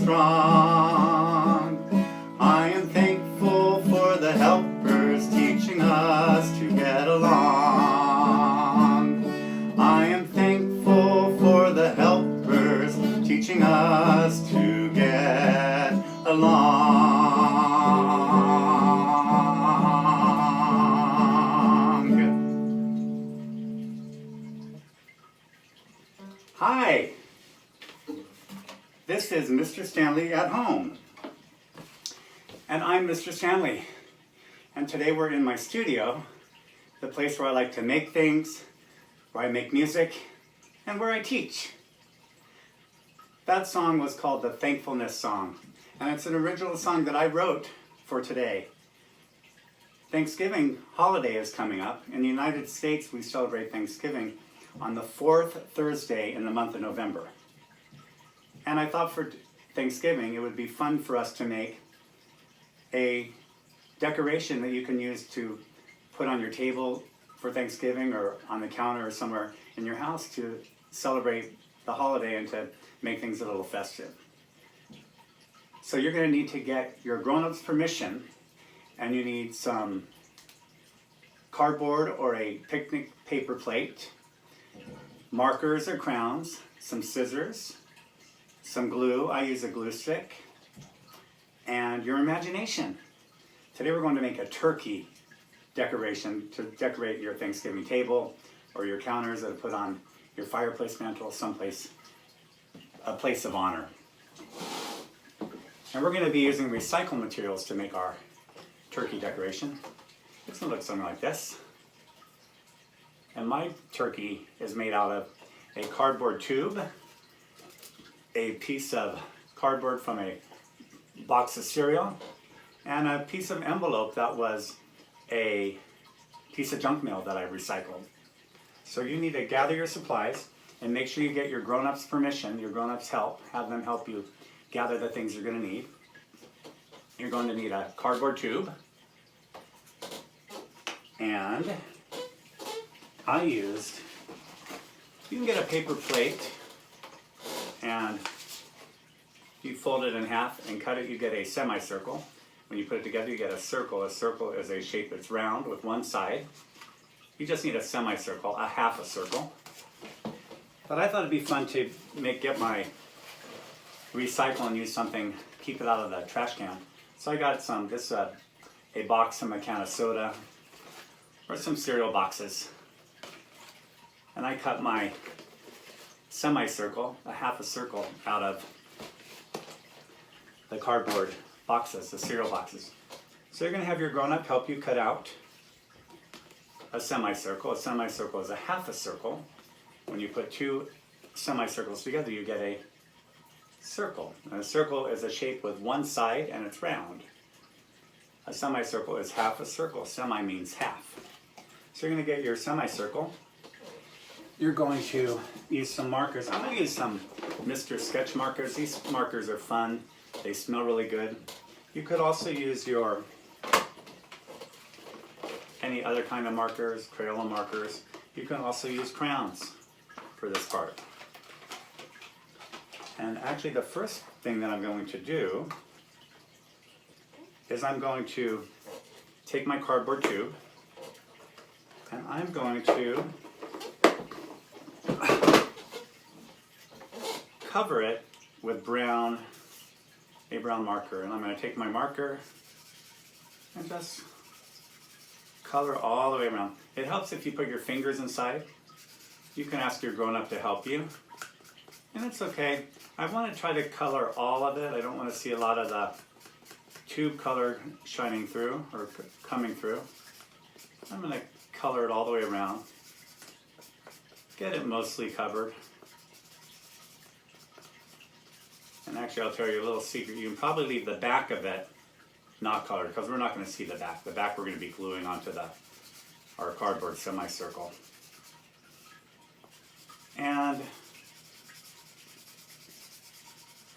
strong. I am thankful for the helpers teaching us to get along. I am thankful for the helpers teaching us to get along. Hi, this is Mr. Stanley at home. And I'm Mr. Stanley. And today we're in my studio, the place where I like to make things, where I make music, and where I teach. That song was called the Thankfulness Song, and it's an original song that I wrote for today. Thanksgiving holiday is coming up. In the United States, we celebrate Thanksgiving on the fourth Thursday in the month of November. And I thought for Thanksgiving it would be fun for us to make a decoration that you can use to put on your table for Thanksgiving or on the counter or somewhere in your house to celebrate the holiday and to make things a little festive. So you're going to need to get your grown-ups' permission, and you need some cardboard or a picnic paper plate, markers or crowns, some scissors, some glue. I use a glue stick, and your imagination. Today we're going to make a turkey decoration to decorate your Thanksgiving table or your counters that are put on your fireplace mantle, someplace, a place of honor. And we're going to be using recycled materials to make our turkey decoration. It's going to look something like this. And my turkey is made out of a cardboard tube, a piece of cardboard from a box of cereal, and a piece of envelope that was a piece of junk mail that I recycled. So you need to gather your supplies and make sure you get your grown-ups' permission, your grown-ups' help, have them help you gather the things you're going to need. You're going to need a cardboard tube, and you can get a paper plate, and you fold it in half and cut it, you get a semicircle. When you put it together, you get a circle. A circle is a shape that's round with one side. You just need a semicircle, a half a circle. But I thought it'd be fun to get my recycle and use something, keep it out of the trash can. So I got a box from a can of soda, or some cereal boxes. And I cut my semicircle, a half a circle, out of the cardboard boxes, the cereal boxes. So you're going to have your grown-up help you cut out a semicircle. A semicircle is a half a circle. When you put two semicircles together, you get a circle. And a circle is a shape with one side and it's round. A semicircle is half a circle. Semi means half. So you're going to get your semicircle. You're going to use some markers. I'm going to use some Mr. Sketch markers. These markers are fun. They smell really good. You could also use any other kind of markers, Crayola markers. You can also use crayons for this part. And actually the first thing that I'm going to do is I'm going to take my cardboard tube and I'm going to cover it with a brown marker. And I'm going to take my marker and just color all the way around. It helps if you put your fingers inside. You can ask your grown-up to help you. And it's okay. I want to try to color all of it. I don't want to see a lot of the tube color shining through or coming through. I'm going to color it all the way around. Get it mostly covered. And actually, I'll tell you a little secret. You can probably leave the back of it not colored because we're not going to see the back. The back we're going to be gluing onto our cardboard semicircle. And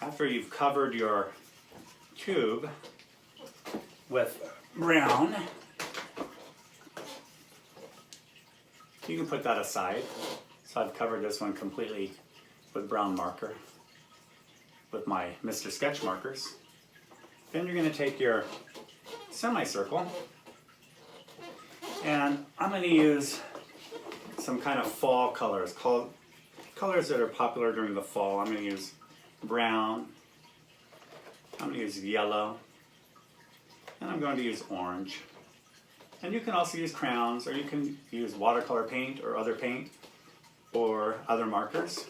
after you've covered your tube with brown, you can put that aside. So I've covered this one completely with brown marker. with my Mr. Sketch markers. Then you're going to take your semicircle, and I'm going to use some kind of fall colors, colors that are popular during the fall. I'm going to use brown, I'm going to use yellow, and I'm going to use orange. And you can also use crayons, or you can use watercolor paint or other paint or other markers.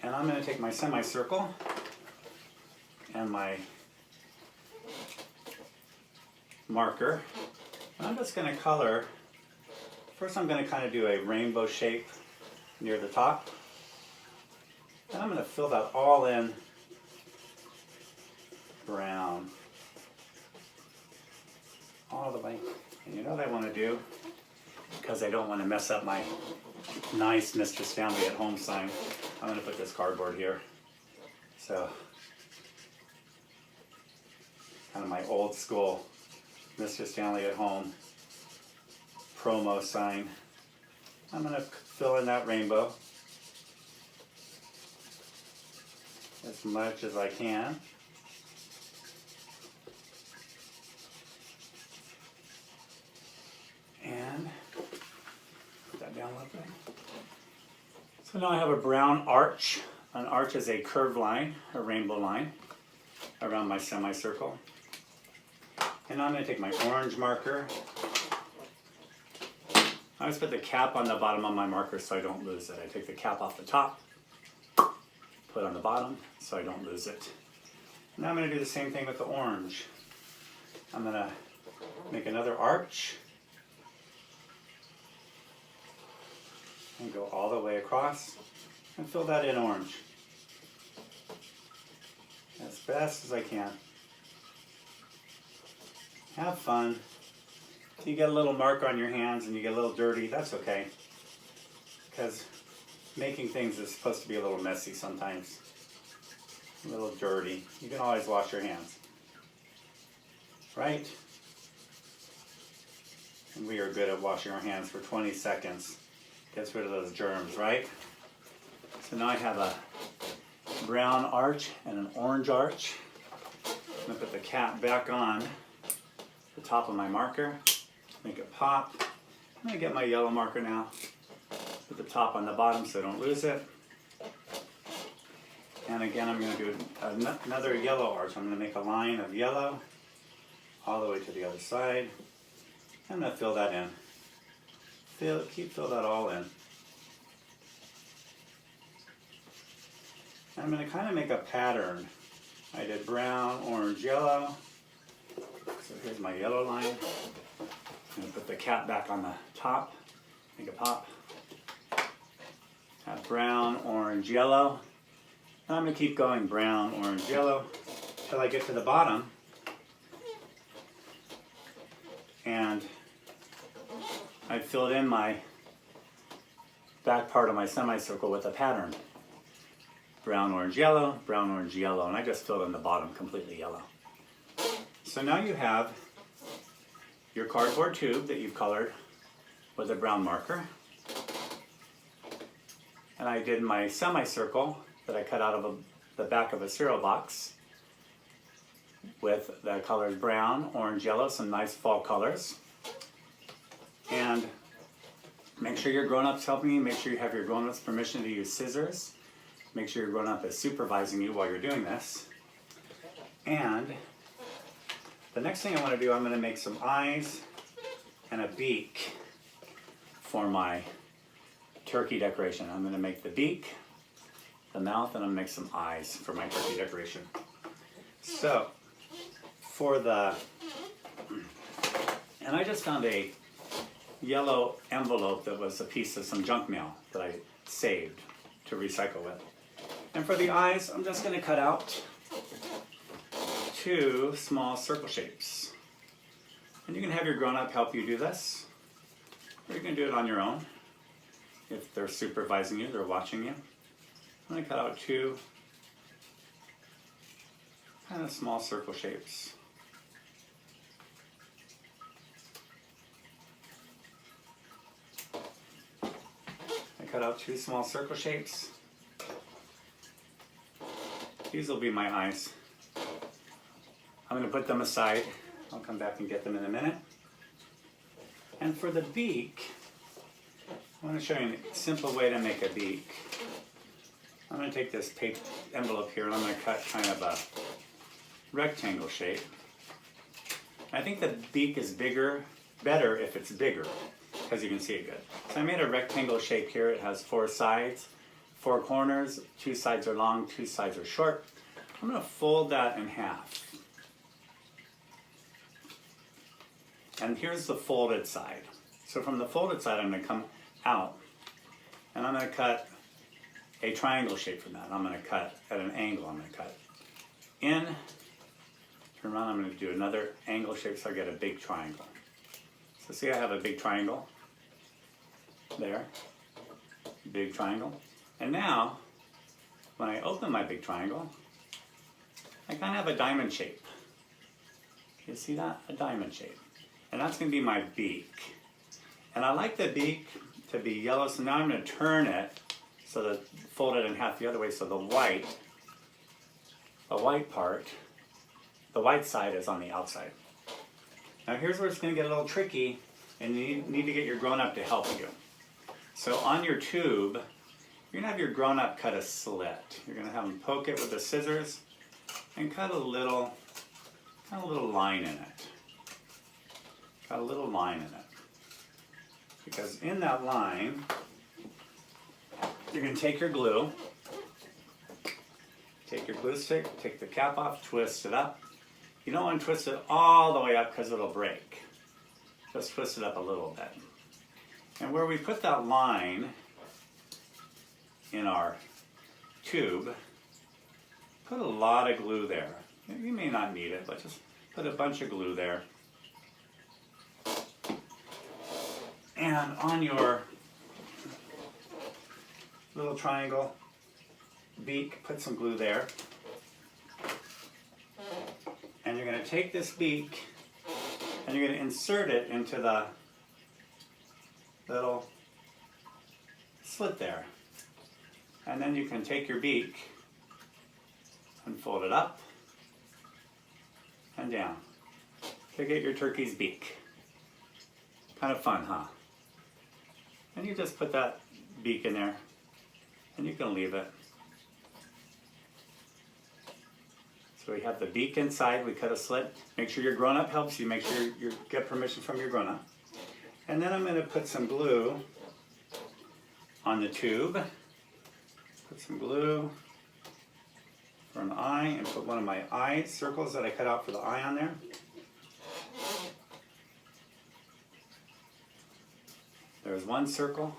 And I'm going to take my semicircle and my marker, and I'm just going to color. First I'm going to kind of do a rainbow shape near the top, and I'm going to fill that all in brown all the way. And you know what I want to do, because I don't want to mess up my nice Mr. Stanley at home sign, I'm going to put this cardboard here. So kind of my old school Mr. Stanley at home promo sign. I'm going to fill in that rainbow as much as I can. And put that down a little bit. So now I have a brown arch. An arch is a curved line, a rainbow line, around my semicircle. And I'm going to take my orange marker. I always put the cap on the bottom of my marker so I don't lose it. I take the cap off the top, put it on the bottom so I don't lose it. Now I'm going to do the same thing with the orange. I'm going to make another arch and go all the way across and fill that in orange as best as I can. Have fun. If you get a little mark on your hands and you get a little dirty, that's okay, because making things is supposed to be a little messy sometimes, a little dirty. You can always wash your hands, right? And we are good at washing our hands for 20 seconds. Gets rid of those germs, right? So now I have a brown arch and an orange arch. I'm going to put the cap back on the top of my marker, make it pop. I'm going to get my yellow marker now, put the top on the bottom so I don't lose it. And again, I'm going to do another yellow arch. I'm going to make a line of yellow all the way to the other side. I'm going to fill that in. Fill that all in. And I'm going to kind of make a pattern. I did brown, orange, yellow. So here's my yellow line. I'm going to put the cap back on the top, make it pop. Have brown, orange, yellow. And I'm going to keep going brown, orange, yellow till I get to the bottom. And I filled in my back part of my semicircle with a pattern. Brown, orange, yellow, and I just filled in the bottom completely yellow. So now you have your cardboard tube that you've colored with a brown marker. And I did my semicircle that I cut out of the back of a cereal box with the colors brown, orange, yellow, some nice fall colors. And make sure your grown-ups helping you. Make sure you have your grown-ups' permission to use scissors. Make sure your grown-up is supervising you while you're doing this. And the next thing I want to do, I'm going to make some eyes and a beak for my turkey decoration. I'm going to make the beak, the mouth, and I'm going to make some eyes for my turkey decoration. So, and I just found a yellow envelope that was a piece of some junk mail that I saved to recycle with. And for the eyes, I'm just going to cut out 2 small circle shapes. And you can have your grown-up help you do this, or you can do it on your own. If they're supervising you, they're watching you. I'm going to cut out 2 kind of small circle shapes. I cut out 2 small circle shapes. These will be my eyes. I'm going to put them aside. I'll come back and get them in a minute. And for the beak, I want to show you a simple way to make a beak. I'm going to take this paper envelope here and I'm going to cut kind of a rectangle shape. I think the beak is better if it's bigger, because you can see it good. So I made a rectangle shape here. It has 4 sides, 4 corners, 2 sides are long, 2 sides are short. I'm going to fold that in half. And here's the folded side. So from the folded side, I'm going to come out and I'm going to cut a triangle shape from that. I'm going to cut at an angle. I'm going to cut in, turn around, I'm going to do another angle shape so I get a big triangle. So see, I have a big triangle there, big triangle. And now, when I open my big triangle, I kind of have a diamond shape. You see that? A diamond shape. And that's going to be my beak. And I like the beak to be yellow, so now I'm going to turn it so that fold it in half the other way, so the white part, the white side is on the outside. Now here's where it's going to get a little tricky, and you need to get your grown-up to help you. So on your tube, you're going to have your grown-up cut a slit. You're going to have them poke it with the scissors and cut a little line in it. Got a little line in it. Because in that line, you're going to take your glue, take your glue stick, take the cap off, twist it up. You don't want to twist it all the way up because it'll break. Just twist it up a little bit. And where we put that line in our tube, put a lot of glue there. You may not need it, but just put a bunch of glue there. And on your little triangle beak, put some glue there. And you're going to take this beak and you're going to insert it into the little slit there. And then you can take your beak and fold it up and down to get your turkey's beak. Kind of fun, huh? And you just put that beak in there and you can leave it. So we have the beak inside, we cut a slit. Make sure your grown-up helps you, make sure you get permission from your grown-up. And then I'm going to put some glue on the tube. Put some glue for an eye and put one of my eye circles that I cut out for the eye on there. There's one circle.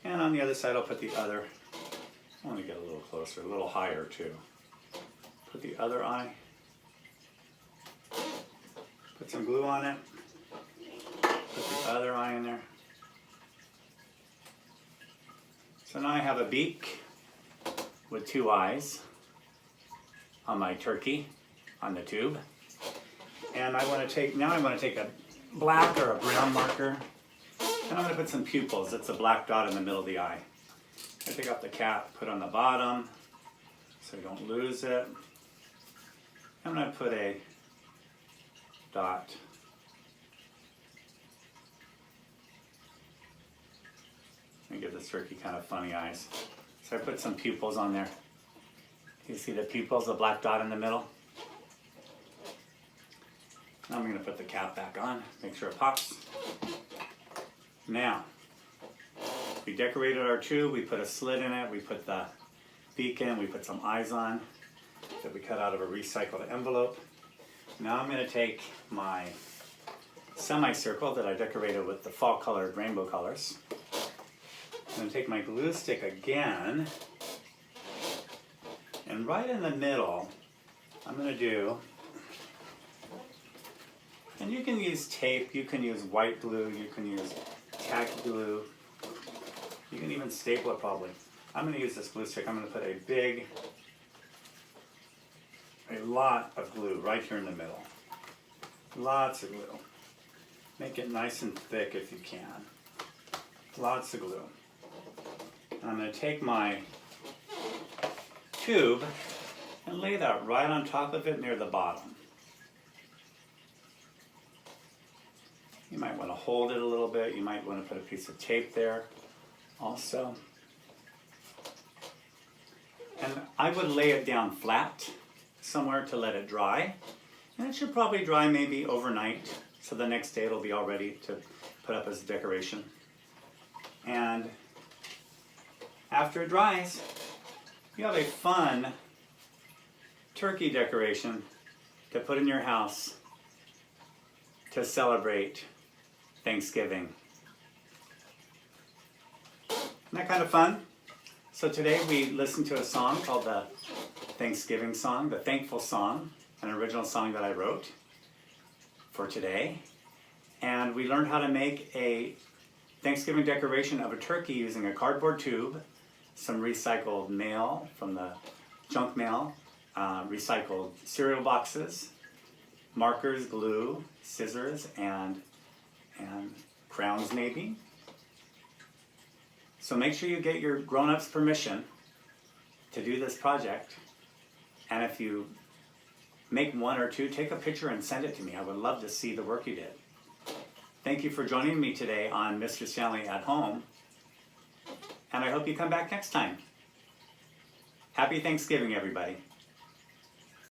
And on the other side I'll put the other. I want to get a little closer, a little higher too. Put the other eye. Put some glue on it. Put the other eye in there. So now I have a beak with 2 eyes on my turkey on the tube. And I want to take a black or a brown marker. And I'm going to put some pupils. It's a black dot in the middle of the eye. I take off the cap, put on the bottom so you don't lose it. I'm going to put a dot. And give this turkey kind of funny eyes. So I put some pupils on there. You see the pupils, the black dot in the middle? Now I'm going to put the cap back on, make sure it pops. Now, we decorated our tube, we put a slit in it, we put the beak in, we put some eyes on that we cut out of a recycled envelope. Now I'm going to take my semicircle that I decorated with the fall colored rainbow colors. I'm going to take my glue stick again, and right in the middle, I'm going to do, and you can use tape, you can use white glue, you can use tack glue, you can even staple it probably. I'm going to use this glue stick. I'm going to put a lot of glue right here in the middle. Lots of glue. Make it nice and thick if you can. Lots of glue. And I'm going to take my tube and lay that right on top of it near the bottom. You might want to hold it a little bit. You might want to put a piece of tape there also. And I would lay it down flat somewhere to let it dry. And it should probably dry maybe overnight, so the next day it'll be all ready to put up as a decoration. And after it dries, you have a fun turkey decoration to put in your house to celebrate Thanksgiving. Isn't that kind of fun? So today we listened to a song called the Thanksgiving Song, the Thankful Song, an original song that I wrote for today. And we learned how to make a Thanksgiving decoration of a turkey using a cardboard tube, some recycled mail from the junk mail, recycled cereal boxes, markers, glue, scissors, and crowns maybe. So make sure you get your grown-ups' permission to do this project. And if you make one or two, take a picture and send it to me. I would love to see the work you did. Thank you for joining me today on Mr. Stanley at Home. And I hope you come back next time. Happy Thanksgiving, everybody.